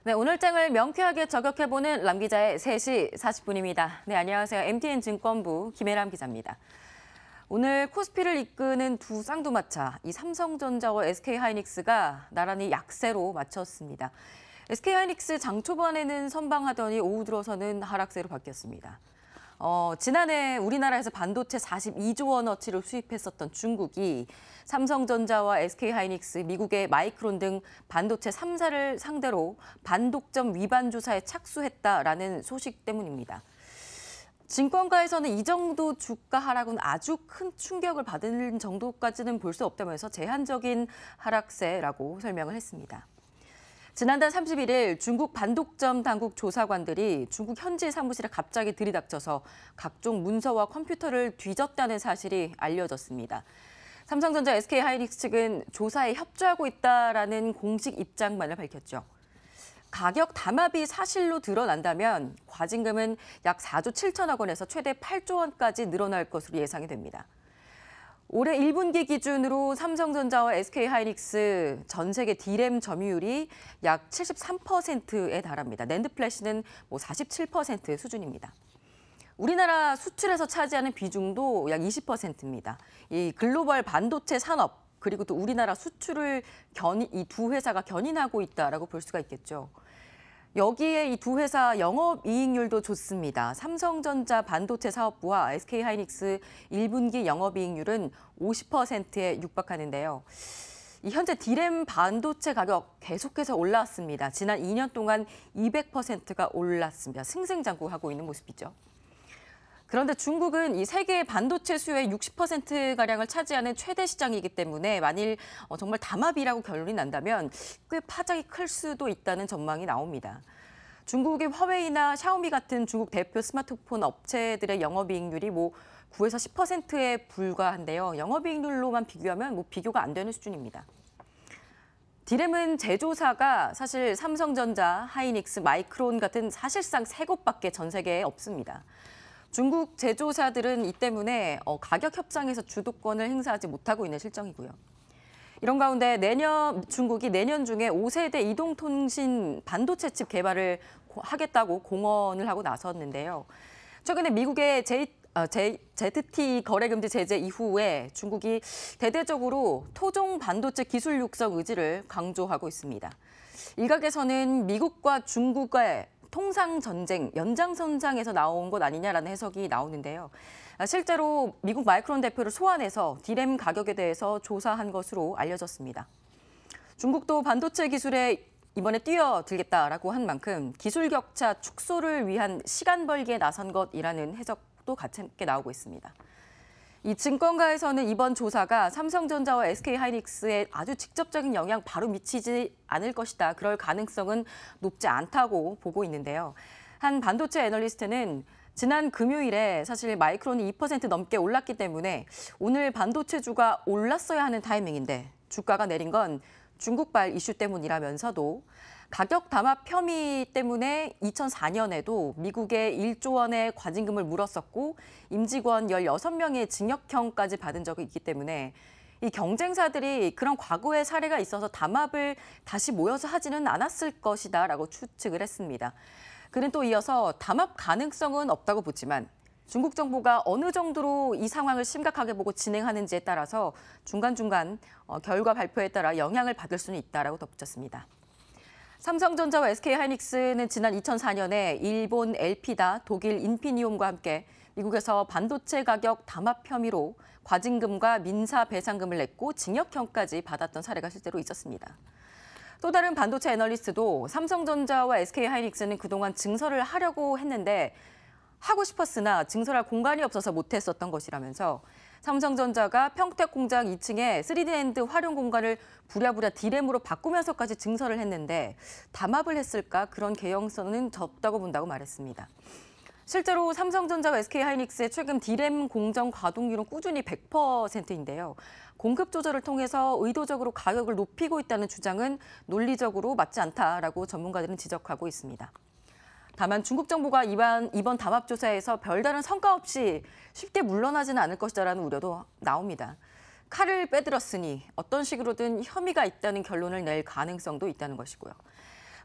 네, 오늘장을 명쾌하게 저격해보는 람 기자의 3시 40분입니다. 네, 안녕하세요. MTN 증권부 김혜람 기자입니다. 오늘 코스피를 이끄는 두 쌍두마차, 이 삼성전자와 SK하이닉스가 나란히 약세로 마쳤습니다. SK하이닉스 장 초반에는 선방하더니 오후 들어서는 하락세로 바뀌었습니다. 지난해 우리나라에서 반도체 42조 원어치를 수입했었던 중국이 삼성전자와 SK하이닉스, 미국의 마이크론 등 반도체 3사를 상대로 반독점 위반 조사에 착수했다라는 소식 때문입니다. 증권가에서는 이 정도 주가 하락은 아주 큰 충격을 받은 정도까지는 볼 수 없다면서 제한적인 하락세라고 설명을 했습니다. 지난달 31일 중국 반독점 당국 조사관들이 중국 현지 사무실에 갑자기 들이닥쳐서 각종 문서와 컴퓨터를 뒤졌다는 사실이 알려졌습니다. 삼성전자, SK하이닉스 측은 조사에 협조하고 있다라는 공식 입장만을 밝혔죠. 가격 담합이 사실로 드러난다면 과징금은 약 4조 7천억 원에서 최대 8조 원까지 늘어날 것으로 예상이 됩니다. 올해 1분기 기준으로 삼성전자와 SK하이닉스 전 세계 D램 점유율이 약 73%에 달합니다. 낸드 플래시는 47% 수준입니다. 우리나라 수출에서 차지하는 비중도 약 20%입니다. 이 글로벌 반도체 산업 그리고 또 우리나라 수출을 이 두 회사가 견인하고 있다라고 볼 수가 있겠죠. 여기에 이 두 회사 영업이익률도 좋습니다. 삼성전자 반도체 사업부와 SK하이닉스 1분기 영업이익률은 50%에 육박하는데요. 현재 D램 반도체 가격 계속해서 올라왔습니다. 지난 2년 동안 200%가 올랐습니다. 승승장구하고 있는 모습이죠. 그런데 중국은 이 세계 반도체 수요의 60%가량을 차지하는 최대 시장이기 때문에 만일 정말 담합이라고 결론이 난다면 꽤 파장이 클 수도 있다는 전망이 나옵니다. 중국의 화웨이나 샤오미 같은 중국 대표 스마트폰 업체들의 영업이익률이 9에서 10%에 불과한데요. 영업이익률로만 비교하면 비교가 안 되는 수준입니다. D램은 제조사가 사실 삼성전자, 하이닉스, 마이크론 같은 사실상 3곳밖에 전 세계에 없습니다. 중국 제조사들은 이 때문에 가격 협상에서 주도권을 행사하지 못하고 있는 실정이고요. 이런 가운데 중국이 내년 중에 5세대 이동통신 반도체 칩 개발을 하겠다고 공언을 하고 나섰는데요. 최근에 미국의 ZT 거래금지 제재 이후에 중국이 대대적으로 토종 반도체 기술 육성 의지를 강조하고 있습니다. 일각에서는 미국과 중국의 통상 전쟁, 연장선상에서 나온 것 아니냐라는 해석이 나오는데요. 실제로 미국 마이크론 대표를 소환해서 D램 가격에 대해서 조사한 것으로 알려졌습니다. 중국도 반도체 기술에 이번에 뛰어들겠다라고 한 만큼 기술 격차 축소를 위한 시간 벌기에 나선 것이라는 해석도 같이 함께 나오고 있습니다. 이 증권가에서는 이번 조사가 삼성전자와 SK하이닉스에 아주 직접적인 영향 바로 미치지 않을 것이다. 그럴 가능성은 높지 않다고 보고 있는데요. 한 반도체 애널리스트는 지난 금요일에 사실 마이크론이 2% 넘게 올랐기 때문에 오늘 반도체주가 올랐어야 하는 타이밍인데 주가가 내린 건 중국발 이슈 때문이라면서도 가격 담합 혐의 때문에 2004년에도 미국에 1조 원의 과징금을 물었었고 임직원 16명의 징역형까지 받은 적이 있기 때문에 이 경쟁사들이 그런 과거의 사례가 있어서 담합을 다시 모여서 하지는 않았을 것이다라고 추측을 했습니다. 그는 또 이어서 담합 가능성은 없다고 보지만 중국 정부가 어느 정도로 이 상황을 심각하게 보고 진행하는지에 따라서 중간중간 결과 발표에 따라 영향을 받을 수는 있다라고 덧붙였습니다. 삼성전자와 SK하이닉스는 지난 2004년에 일본 엘피다, 독일 인피니움과 함께 미국에서 반도체 가격 담합 혐의로 과징금과 민사 배상금을 냈고 징역형까지 받았던 사례가 실제로 있었습니다. 또 다른 반도체 애널리스트도 삼성전자와 SK하이닉스는 그동안 증설을 하려고 했는데 하고 싶었으나 증설할 공간이 없어서 못했었던 것이라면서 삼성전자가 평택 공장 2층에 3D 낸드 활용 공간을 부랴부랴 D램으로 바꾸면서까지 증설을 했는데 담합을 했을까 그런 개연성은 적다고 본다고 말했습니다. 실제로 삼성전자와 SK하이닉스의 최근 D램 공정 가동률은 꾸준히 100%인데요. 공급 조절을 통해서 의도적으로 가격을 높이고 있다는 주장은 논리적으로 맞지 않다라고 전문가들은 지적하고 있습니다. 다만 중국 정부가 이번 담합 조사에서 별다른 성과 없이 쉽게 물러나지는 않을 것이다라는 우려도 나옵니다. 칼을 빼들었으니 어떤 식으로든 혐의가 있다는 결론을 낼 가능성도 있다는 것이고요.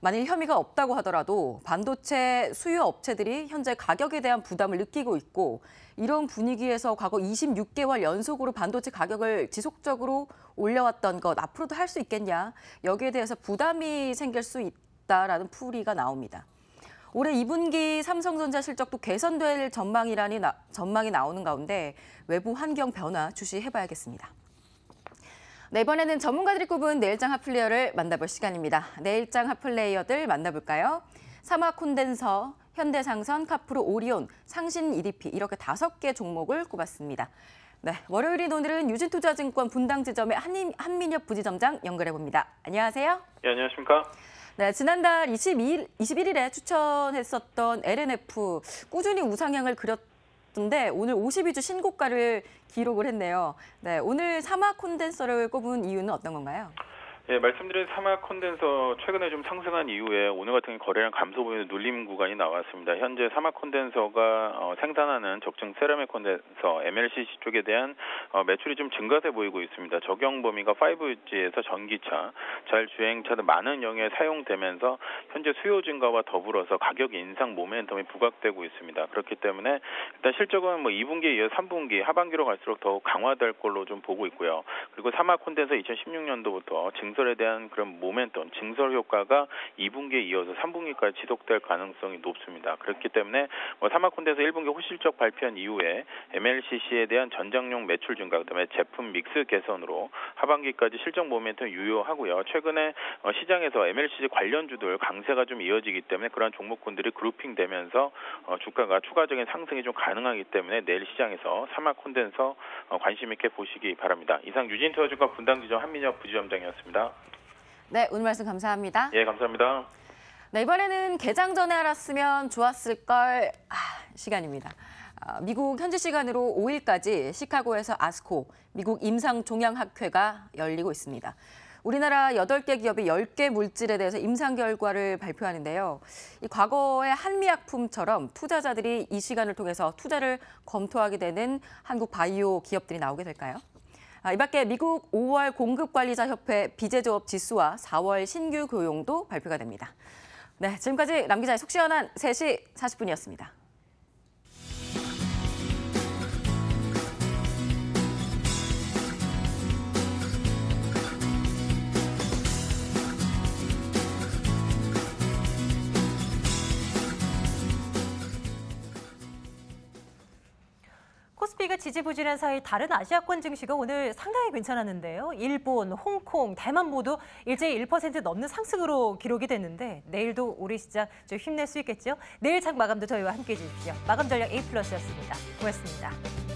만일 혐의가 없다고 하더라도 반도체 수요 업체들이 현재 가격에 대한 부담을 느끼고 있고 이런 분위기에서 과거 26개월 연속으로 반도체 가격을 지속적으로 올려왔던 것 앞으로도 할 수 있겠냐. 여기에 대해서 부담이 생길 수 있다라는 풀이가 나옵니다. 올해 2분기 삼성전자 실적도 개선될 전망이 나오는 가운데 외부 환경 변화 주시해봐야겠습니다. 네, 이번에는 전문가들이 꼽은 내일장 핫플레이어를 만나볼 시간입니다. 내일장 핫플레이어들 만나볼까요? 사마콘덴서, 현대상선, 카프로, 오리온, 상신 EDP 이렇게 5개 종목을 꼽았습니다. 네, 월요일인 오늘은 유진투자증권 분당지점의 한민혁 부지점장 연결해봅니다. 안녕하세요. 네, 안녕하십니까? 네, 지난달 21일에 추천했었던 LNF 꾸준히 우상향을 그렸던데 오늘 52주 신고가를 기록을 했네요. 네, 오늘 사마 콘덴서를 꼽은 이유는 어떤 건가요? 예, 말씀드린 사마 콘덴서 최근에 좀 상승한 이후에 오늘 같은 거래량 감소 보이는 눌림 구간이 나왔습니다. 현재 사마 콘덴서가 생산하는 적층 세라믹 콘덴서 MLCC 쪽에 대한 매출이 좀 증가세 보이고 있습니다. 적용 범위가 5G에서 전기차, 자율주행차 등 많은 영역에 사용되면서 현재 수요 증가와 더불어서 가격 인상 모멘텀이 부각되고 있습니다. 그렇기 때문에 일단 실적은 2분기에 이어 3분기 하반기로 갈수록 더욱 강화될 걸로 좀 보고 있고요. 그리고 사마 콘덴서 2016년도부터 증설에 대한 그런 모멘텀, 증설 효과가 2분기에 이어서 3분기까지 지속될 가능성이 높습니다. 그렇기 때문에 사마콘덴서 1분기 호실적 발표한 이후에 MLCC에 대한 전장용 매출 증가, 그다음에 제품 믹스 개선으로 하반기까지 실적 모멘텀 유효하고요. 최근에 시장에서 MLCC 관련주들 강세가 좀 이어지기 때문에 그러한 종목군들이 그룹핑되면서 주가가 추가적인 상승이 좀 가능하기 때문에 내일 시장에서 사마콘덴서 관심 있게 보시기 바랍니다. 이상 유진투자증권 분당지점 한민혁 부지점장이었습니다. 네, 오늘 말씀 감사합니다. 예, 감사합니다. 네, 이번에는 개장 전에 알았으면 좋았을 걸 시간입니다. 미국 현지 시간으로 5일까지 시카고에서 아스코, 미국 임상종양학회가 열리고 있습니다. 우리나라 8개 기업이 10개 물질에 대해서 임상 결과를 발표하는데요. 이 과거의 한미약품처럼 투자자들이 이 시간을 통해서 투자를 검토하게 되는 한국 바이오 기업들이 나오게 될까요? 이 밖에 미국 5월 공급관리자협회 비제조업 지수와 4월 신규 고용도 발표가 됩니다. 네, 지금까지 남 기자의 속 시원한 3시 40분이었습니다. 코스피가 지지부진한 사이 다른 아시아권 증시가 오늘 상당히 괜찮았는데요. 일본, 홍콩, 대만 모두 일제히 1% 넘는 상승으로 기록이 됐는데 내일도 우리 시장 좀 힘낼 수 있겠죠? 내일 장 마감도 저희와 함께해 주십시오. 마감 전략 A+였습니다. 고맙습니다.